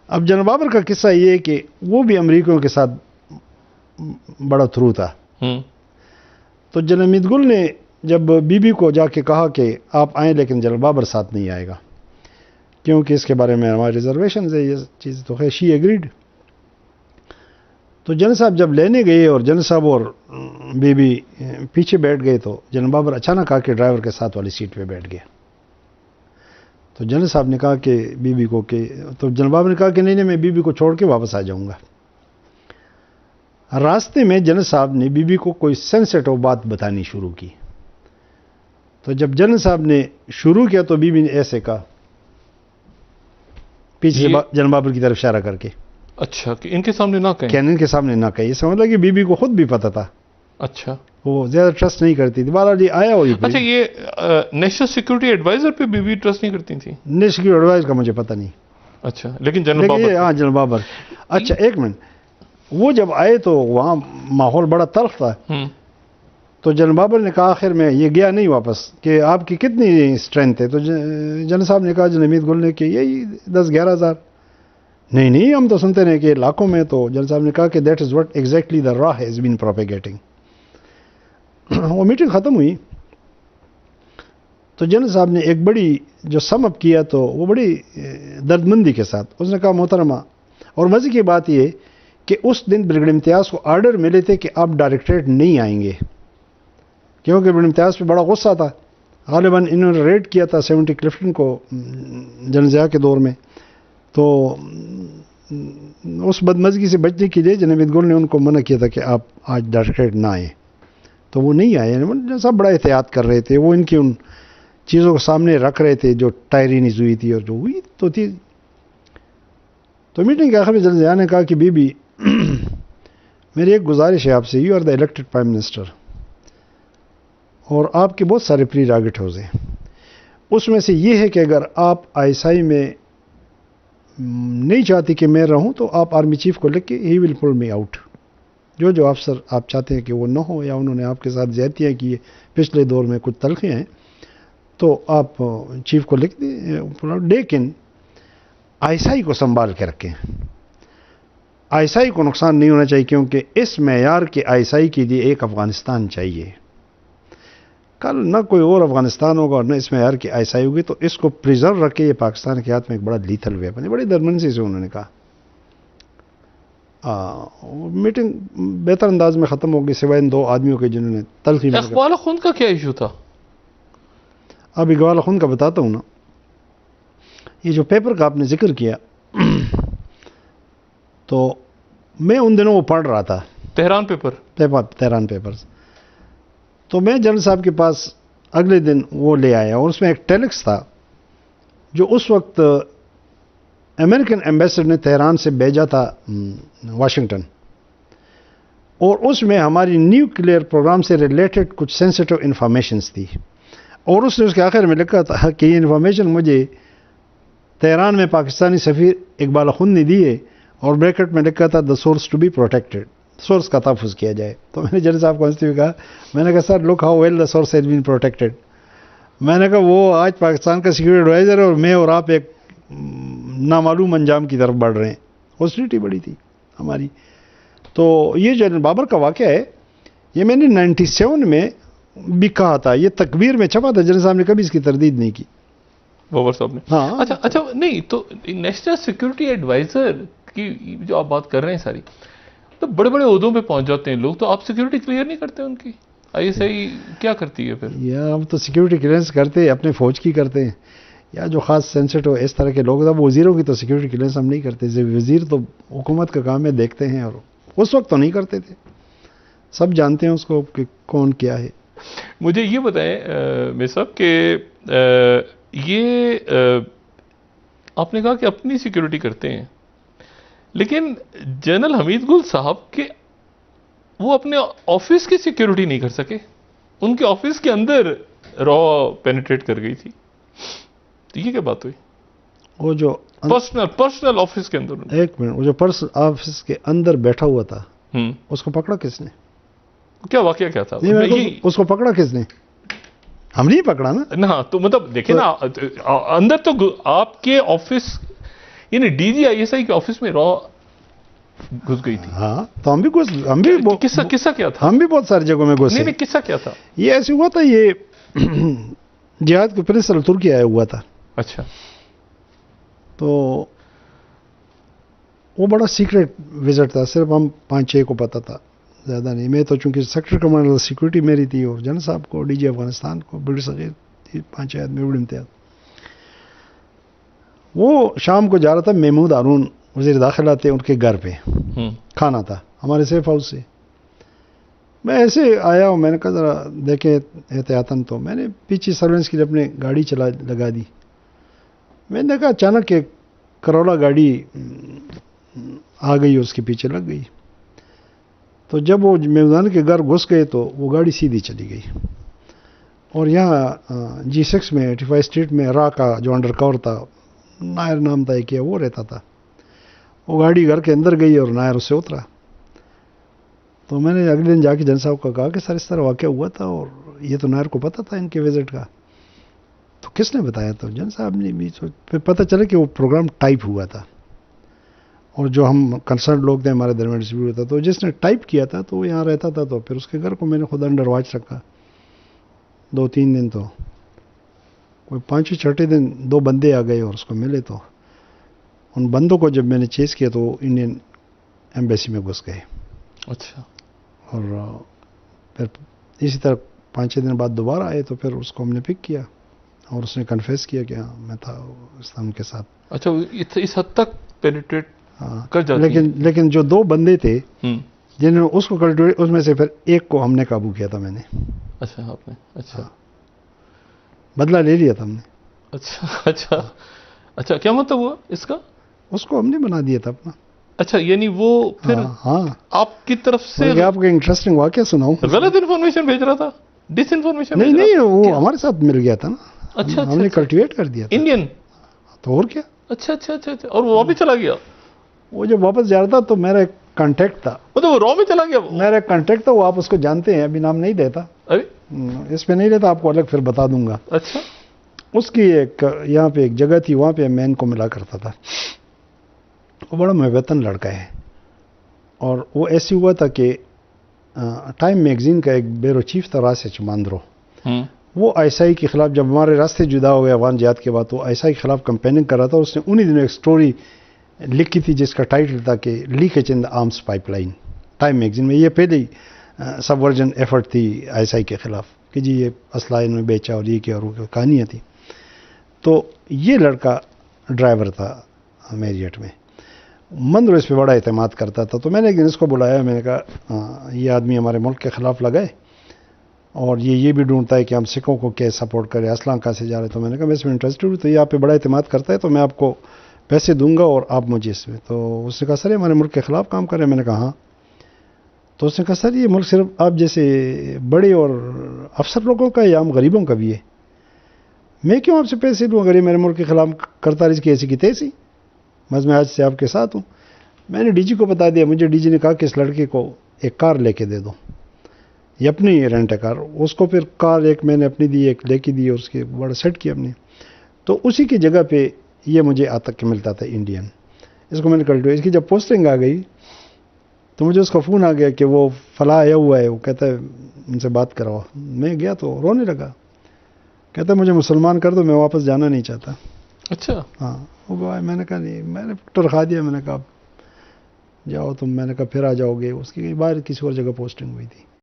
اب جناب بابر کا قصہ یہ ہے کہ وہ بھی امریکیوں کے ساتھ بڑا تھرو تھا. تو جناب حمید گل نے جب بی بی کو جا کے کہا کہ آپ آئیں لیکن جناب بابر ساتھ نہیں آئے گا کیونکہ اس کے بارے میں ہمارے ریزرویشنز ہے، یہ چیز تو ہے. شی ایگریڈ. تو جن صاحب جب لینے گئے اور جن صاحب اور بی بی پیچھے بیٹھ گئے تو جن بابر اچانک آ کے ڈرائیور کے ساتھ والی سیٹ پہ بیٹھ گیا. تو جن صاحب نے کہا کہ بی بی کو کہ تو جن بابر نے کہا کہ نہیں میں بی بی کو چھوڑ کے واپس آ جاؤں گا. راستے میں جن صاحب نے بی بی کو کوئی سینسیٹیو بات بتانی شروع کی. تو جب جن صاحب نے شروع کیا تو بی بی نے ایسے کہا پیچھے سے جن بابر کی طرف اشارہ کر کے. اچھا کہ ان کے سامنے نہ کہیں. ان کے سامنے نہ کہیں. یہ سمجھ لگا کہ بی بی کو خود بھی پتہ تھا. اچھا وہ زیادہ ٹرسٹ نہیں کرتی تھی. بہرحال جی آیا وہی. اچھا یہ نیشنل سیکورٹی ایڈوائزر پہ بی بی ٹرسٹ نہیں کرتی تھی؟ نیشنل سیکورٹی ایڈوائزر کا مجھے پتہ نہیں. اچھا لیکن جنرل بابر. ہاں جنرل بابر. اچھا ایک منٹ. وہ جب آئے تو وہاں ماحول بڑا تلخ تھا. تو جنرل بابر نے کہا آخر میں یہ گیا نہیں واپس کہ آپ کی کتنی اسٹرینتھ ہے. تو جنرل صاحب نے کہا جنرل حمید گل نے کہ یہی 10-11 ہزار. نہیں ہم تو سنتے رہے کہ لاکھوں میں. تو جنرل صاحب نے کہا کہ that is what exactly the را ہیز بین پروپیگیٹنگ. وہ میٹنگ ختم ہوئی تو جنرل صاحب نے ایک بڑی جو سم اپ کیا تو وہ بڑی دردمندی کے ساتھ اس نے کہا محترمہ. اور مزے کی بات یہ کہ اس دن بریگیڈیئر امتیاز کو آرڈر ملے تھے کہ آپ ڈائریکٹریٹ نہیں آئیں گے کیونکہ بریگیڈیئر امتیاز پہ بڑا غصہ تھا. غالباً انہوں نے ریڈ کیا تھا 70 کلفٹن کو جنرل ضیاء کے دور میں. تو اس بدمزگی سے بچنے کے لیے جناب حمید گل نے ان کو منع کیا تھا کہ آپ آج ڈائریکٹریٹ نہ آئیں. تو وہ نہیں آئے. سب بڑا احتیاط کر رہے تھے. وہ ان کی ان چیزوں کو سامنے رکھ رہے تھے جو ٹائرینیز ہوئی تھی اور جو ہوئی تو تھی. تو میٹنگ کے آخر میں جنرل ضیاء نے کہا کہ بی بی میری ایک گزارش ہے آپ سے. You are the elected prime minister اور آپ کے بہت سارے پریراگیٹیوز ہیں. اس میں سے یہ ہے کہ اگر آپ آئی ایس آئی میں نہیں چاہتی کہ میں رہوں تو آپ آرمی چیف کو لکھ کے ہی ول پل می آؤٹ. جو افسر آپ چاہتے ہیں کہ وہ نہ ہو یا انہوں نے آپ کے ساتھ زیادتیاں کی پچھلے دور میں کچھ تلخیاں ہیں تو آپ چیف کو لکھ دیں. لیکن آئی ایس آئی کو سنبھال کے رکھیں. آئی ایس آئی کو نقصان نہیں ہونا چاہیے کیونکہ اس معیار کے آئی ایس آئی کے لیے ایک افغانستان چاہیے. کل نہ کوئی اور افغانستان ہوگا اور نہ اس معیار کی آئی ایس آئی ہوگی. تو اس کو پریزرو رکھے. یہ پاکستان کے ہاتھ میں ایک بڑا لیتھل ویپن ہے. بڑی درمندی سے انہوں نے کہا. میٹنگ بہتر انداز میں ختم ہو گئی سوائے ان 2 آدمیوں کے جنہوں نے تلخی میں. اقبال خون کا کیا ایشو تھا؟ اب اقبال خون کا بتاتا ہوں نا. یہ جو پیپر کا آپ نے ذکر کیا تو میں ان دنوں وہ پڑھ رہا تھا. Tehran papers. تو میں جنرل صاحب کے پاس اگلے دن وہ لے آیا اور اس میں ایک ٹیلکس تھا جو اس وقت امریکن ایمبیسڈر نے تہران سے بھیجا تھا واشنگٹن. اور اس میں ہماری نیوکلیئر پروگرام سے ریلیٹڈ کچھ سینسیٹیو انفارمیشنز تھی. اور اس نے اس کے آخر میں لکھا تھا کہ یہ انفارمیشن مجھے تہران میں پاکستانی سفیر اقبال خون نے دی ہے اور بریکٹ میں لکھا تھا the source to be protected. Source کا تحفظ کیا جائے. تو میں نے جنرل صاحب کو ہنستے ہوئے کہا میں نے کہا sir look how well the source has been protected. میں نے کہا وہ آج پاکستان کا سیکورٹی ایڈوائزر ہے اور میں اور آپ ایک نامعلوم انجام کی طرف بڑھ رہے ہیں. ہاسٹیلیٹی بڑی تھی ہماری. تو یہ جنرل بابر کا واقعہ ہے. یہ میں نے 97 میں بھی کہا تھا. یہ تکبیر میں چھپا تھا. جنرل صاحب نے کبھی اس کی تردید نہیں کی. بابر صاحب نے. ہاں اچھا نہیں تو نیشنل سیکورٹی ایڈوائزر کی جو آپ بات کر رہے ہیں ساری تو بڑے بڑے عہدوں پہ پہنچ جاتے ہیں لوگ. تو آپ سیکورٹی کلیئر نہیں کرتے ان کی؟ آئی ایس آئی کیا کرتی ہے پھر؟ یا ہم تو سیکورٹی کلیئرنس کرتے ہیں اپنے فوج کی کرتے ہیں یا جو خاص سینسیٹیو اس طرح کے لوگ. اب وزیروں کی تو سیکورٹی کلیئرنس ہم نہیں کرتے. وزیر تو حکومت کا کام ہے دیکھتے ہیں اور اس وقت تو نہیں کرتے تھے. سب جانتے ہیں اس کو کہ کون کیا ہے. مجھے یہ بتائیں میر صاحب کہ یہ آپ نے کہا کہ اپنی سیکورٹی کرتے ہیں لیکن جنرل حمید گل صاحب کے وہ اپنے آفس کی سیکورٹی نہیں کر سکے. ان کے آفس کے اندر را پینیٹریٹ کر گئی تھی. تو یہ کیا بات ہوئی؟ وہ جو پرسنل آفس کے اندر. ایک منٹ. وہ جو پرسنل آفس کے اندر بیٹھا ہوا تھا اس کو پکڑا کس نے؟ کیا واقعہ کیا تھا اس کو پکڑا کس نے؟ ہم نہیں پکڑا نا. ہاں تو مطلب دیکھیں نا اندر تو آپ کے آفس یعنی D G I S I کے آفس میں را گھس گئی تھی. ہاں تو ہم بھی قصہ کیا تھا؟ ہم بھی بہت ساری جگہوں میں گھسے. نہیں قصہ کیا تھا؟ یہ ایسے ہوا تھا، یہ جہاد کے پرنسپل ترکی آیا ہوا تھا. اچھا. تو وہ بڑا سیکرٹ وزٹ تھا، صرف ہم 5-6 کو پتا تھا، زیادہ نہیں. میں تو چونکہ سیکٹر کمانڈر سیکورٹی میری تھی، اور جن صاحب کو ڈی جی افغانستان کو بڑی صغیر تھی، 5-6 آدمی بڑی امتیاز. وہ شام کو جا رہا تھا، محمود ہارون وزیر داخلہ تھے، ان کے گھر پہ کھانا تھا ہمارے سیف ہاؤس سے. میں ایسے آیا ہوں، میں نے کہا ذرا دیکھیں احتیاطاً. تو میں نے پیچھے سروینس کے لیے اپنے گاڑی لگا دی. میں نے دیکھا اچانک ایک کرولا گاڑی آ گئی، اس کے پیچھے لگ گئی. تو جب وہ محمودان کے گھر گھس گئے تو وہ گاڑی سیدھی چلی گئی. اور یہاں G6 میں 85 اسٹریٹ میں را کا جو انڈر کور تھا، نائر نام تھا کیا، وہ رہتا تھا. وہ گاڑی گھر کے اندر گئی اور نائر اس سے اترا. تو میں نے اگلے دن جا کے جن صاحب کو کہا کہ سر اس طرح واقعہ ہوا تھا، اور یہ تو نائر کو پتا تھا ان کے وزٹ کا. تو کس نے بتایا؟ تو جن صاحب نے بھی. پھر پتہ چلا کہ وہ پروگرام ٹائپ ہوا تھا، اور جو ہم کنسرن لوگ تھے ہمارے درمیان ڈسٹریبیوٹ ہوتا. تو جس نے ٹائپ کیا تھا تو وہ یہاں رہتا تھا. تو پھر اس کے گھر کو میں نے خود انڈر واچ رکھا 2-3 دن. تو کوئی 5-6 دن 2 بندے آ گئے اور اس کو ملے. تو ان بندوں کو جب میں نے چیز کیا تو انڈین ایمبیسی میں گھس گئے. اچھا. اور پھر اسی طرح 5-6 دن بعد دوبارہ آئے. تو پھر اس کو ہم نے پک کیا اور اس نے کنفیس کیا کہ ہاں میں تھا اسلام کے ساتھ. اچھا. اس حد تک پینیٹریٹ کر جاتی ہے. لیکن جو 2 بندے تھے جنہوں نے اس کو کلٹیویٹ، اس میں سے پھر ایک کو ہم نے قابو کیا تھا. میں نے. اچھا. آپ نے. اچھا. بدلہ لے لیا تھا ہم نے. اچھا. اچھا. اچھا. کیا مطلب ہوا اس کا؟ اس کو ہم نے بنا دیا تھا اپنا. اچھا. یعنی وہ پھر آپ کی طرف سے آپ کو انٹرسٹنگ واقعہ سناؤں؟ غلط انفارمیشن بھیج رہا تھا، ڈس انفارمیشن. نہیں وہ ہمارے ساتھ مل گیا تھا نا. اچھا. ہم نے کلٹیویٹ کر دیا تھا. انڈین. تو اور کیا. اچھا. اور وہ واپس چلا گیا؟ وہ جب واپس جا رہا تھا تو میرا ایک کانٹیکٹ تھا. مطلب وہ رو میں چلا گیا؟ میرا ایک کانٹیکٹ تھا، وہ آپ اس کو جانتے ہیں، ابھی نام نہیں دیتا. اس پہ نہیں لیتا، آپ کو الگ پھر بتا دوں گا. اچھا. اس کی ایک یہاں پہ ایک جگہ تھی، وہاں پہ میں ان کو ملا کرتا تھا. وہ بڑا محوطن لڑکا ہے. اور وہ ایسے ہوا تھا کہ ٹائم میگزین کا ایک بیورو چیف تھا راسچ ماندرو. وہ آئی کے خلاف، جب ہمارے راستے جدا ہو گئے افغان جہاد کے بعد، تو آئی کے خلاف کمپیننگ کر رہا تھا. اس نے انہی دنوں ایک سٹوری لکھی تھی جس کا ٹائٹل تھا کہ leakage in the arms pipeline. Time magazine میں یہ پہلی سب ورژن ایفرٹ تھی آئی کے خلاف کہ جی یہ اسلحہ انہوں نے بیچا اور یہ کیا، اور وہ کہانیاں تھیں. تو یہ لڑکا ڈرائیور تھا میریٹ میں. مندر اس پہ بڑا اعتماد کرتا تھا. تو میں نے ایک دن اس کو بلایا. میں نے کہا یہ آدمی ہمارے ملک کے خلاف لگائے، اور یہ بھی ڈھونڈتا ہے کہ ہم سکھوں کو کیسے سپورٹ کریں، اسلحہ کہاں سے جا رہے. تو میں نے کہا میں اس میں انٹرسٹڈ ہوں، تو یہ آپ پہ بڑا اعتماد کرتا ہے، تو میں آپ کو پیسے دوں گا اور آپ مجھے اس میں. تو اس نے کہا سر یہ ہمارے ملک کے خلاف کام کر رہے ہیں. میں نے کہا ہاں. تو اس نے کہا سر یہ ملک صرف آپ جیسے بڑے اور افسر لوگوں کا ہے یا عام غریبوں کا بھی ہے؟ میں کیوں آپ سے پیسے لوں اگر یہ میرے ملک کے خلاف کرتا رہی، اس کی ایسی کی تیسی. بس میں آج سے آپ کے ساتھ ہوں. میں نے ڈی جی کو بتا دیا. مجھے ڈی جی نے کہا کہ اس لڑکے کو ایک کار لے کے دے دو، یہ اپنی رینٹ ہے کار. اس کو پھر کار ایک میں نے اپنی دی، ایک لے کے دی، اور اس کے بڑا سیٹ کیا ہم نے. تو اسی کی جگہ پہ یہ مجھے آتا کہ ملتا تھا انڈین. اس کو میں نے کلٹو. اس کی جب پوسٹنگ آ گئی تو مجھے اس کا فون آ گیا کہ وہ فلاں آیا ہوا ہے، وہ کہتا ہے ان سے بات کراؤ. میں گیا تو رونے لگا. کہتا ہے مجھے مسلمان کر دو، میں واپس جانا نہیں چاہتا. اچھا. ہاں وہ گواہ. میں نے کہا نہیں، میں نے ٹرخا دیا. میں نے کہا جاؤ تم. میں نے کہا پھر آ جاؤ گے. اس کی باہر کسی اور جگہ پوسٹنگ ہوئی تھی.